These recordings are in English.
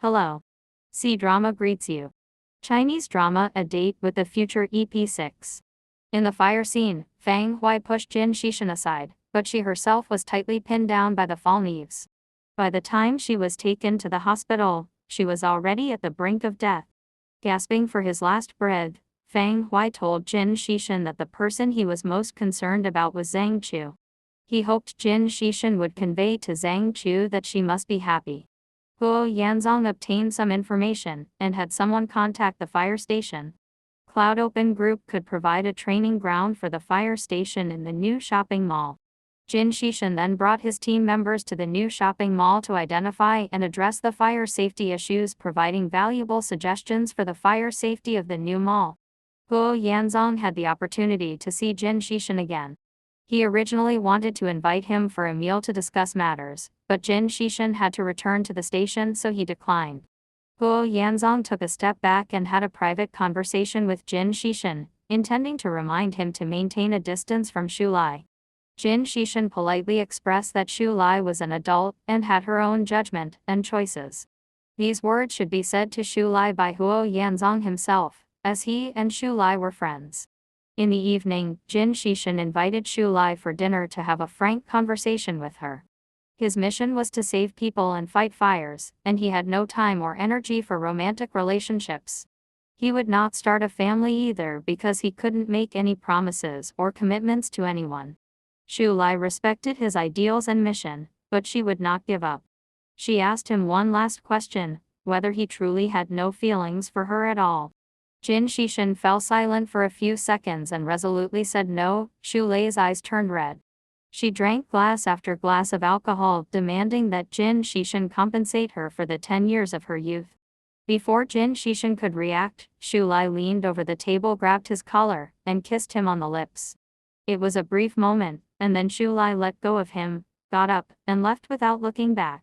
Hello. C-Drama greets you. Chinese drama A Date with the Future EP6. In the fire scene, Fang Hui pushed Jin Xishan aside, but she herself was tightly pinned down by the fallen eaves. By the time she was taken to the hospital, she was already at the brink of death. Gasping for his last breath, Fang Hui told Jin Xishan that the person he was most concerned about was Zhang Chu. He hoped Jin Xishan would convey to Zhang Chu that she must be happy. Guo Yanzong obtained some information and had someone contact the fire station. Cloud Open Group could provide a training ground for the fire station in the new shopping mall. Jin Xishan then brought his team members to the new shopping mall to identify and address the fire safety issues, providing valuable suggestions for the fire safety of the new mall. Guo Yanzong had the opportunity to see Jin Xishan again. He originally wanted to invite him for a meal to discuss matters, but Jin Xishan had to return to the station, so he declined. Guo Yanzong took a step back and had a private conversation with Jin Xishan, intending to remind him to maintain a distance from Xu Lai. Jin Xishan politely expressed that Xu Lai was an adult and had her own judgment and choices. These words should be said to Xu Lai by Guo Yanzong himself, as he and Xu Lai were friends. In the evening, Jin Xishan invited Xu Lai for dinner to have a frank conversation with her. His mission was to save people and fight fires, and he had no time or energy for romantic relationships. He would not start a family either because he couldn't make any promises or commitments to anyone. Xu Lai respected his ideals and mission, but she would not give up. She asked him one last question, whether he truly had no feelings for her at all. Jin Xishan fell silent for a few seconds and resolutely said no. Xu Lai's eyes turned red. She drank glass after glass of alcohol, demanding that Jin Xishan compensate her for the 10 years of her youth. Before Jin Xishan could react, Xu Lai leaned over the table, grabbed his collar, and kissed him on the lips. It was a brief moment, and then Xu Lai let go of him, got up, and left without looking back.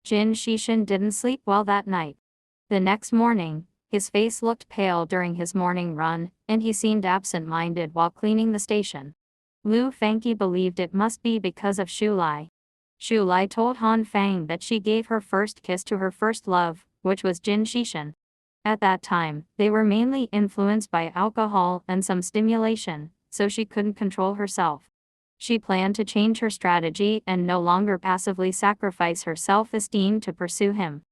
Jin Xishan didn't sleep well that night. The next morning, his face looked pale during his morning run, and he seemed absent-minded while cleaning the station. Lu Fangqi believed it must be because of Xu Lai. Xu Lai told Han Fang that she gave her first kiss to her first love, which was Jin Xishan. At that time, they were mainly influenced by alcohol and some stimulation, so she couldn't control herself. She planned to change her strategy and no longer passively sacrifice her self-esteem to pursue him.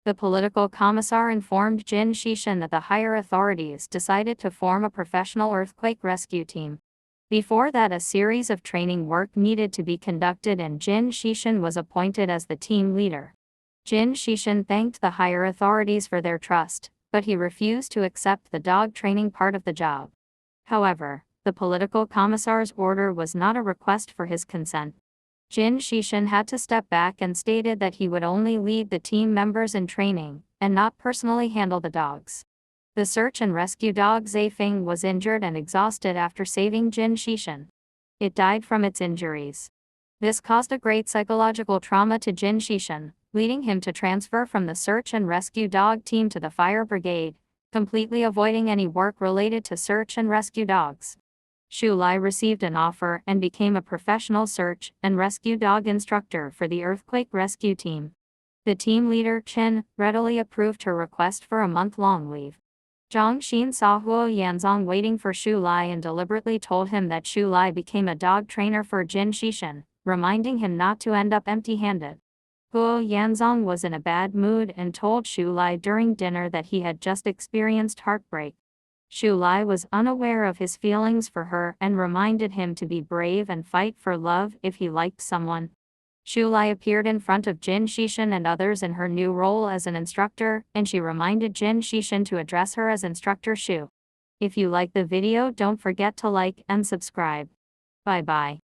The political commissar informed Jin Xishan that the higher authorities decided to form a professional earthquake rescue team. Before that, a series of training work needed to be conducted and Jin Xishan was appointed as the team leader. Jin Xishan thanked the higher authorities for their trust, but he refused to accept the dog training part of the job. However, the political commissar's order was not a request for his consent. Jin Xishan had to step back and stated that he would only lead the team members in training, and not personally handle the dogs. The search and rescue dog Zafeng was injured and exhausted after saving Jin Xishan. It died from its injuries. This caused a great psychological trauma to Jin Xishan, leading him to transfer from the search and rescue dog team to the fire brigade, completely avoiding any work related to search and rescue dogs. Xu Lai received an offer and became a professional search and rescue dog instructor for the earthquake rescue team. The team leader, Chen, readily approved her request for a month-long leave. Zhang Xin saw Guo Yanzong waiting for Xu Lai and deliberately told him that Xu Lai became a dog trainer for Jin Xishan, reminding him not to end up empty-handed. Guo Yanzong was in a bad mood and told Xu Lai during dinner that he had just experienced heartbreak. Xu Lai was unaware of his feelings for her and reminded him to be brave and fight for love if he liked someone. Xu Lai appeared in front of Jin Xishan and others in her new role as an instructor, and she reminded Jin Xishan to address her as Instructor Xu. If you like the video, don't forget to like and subscribe. Bye-bye.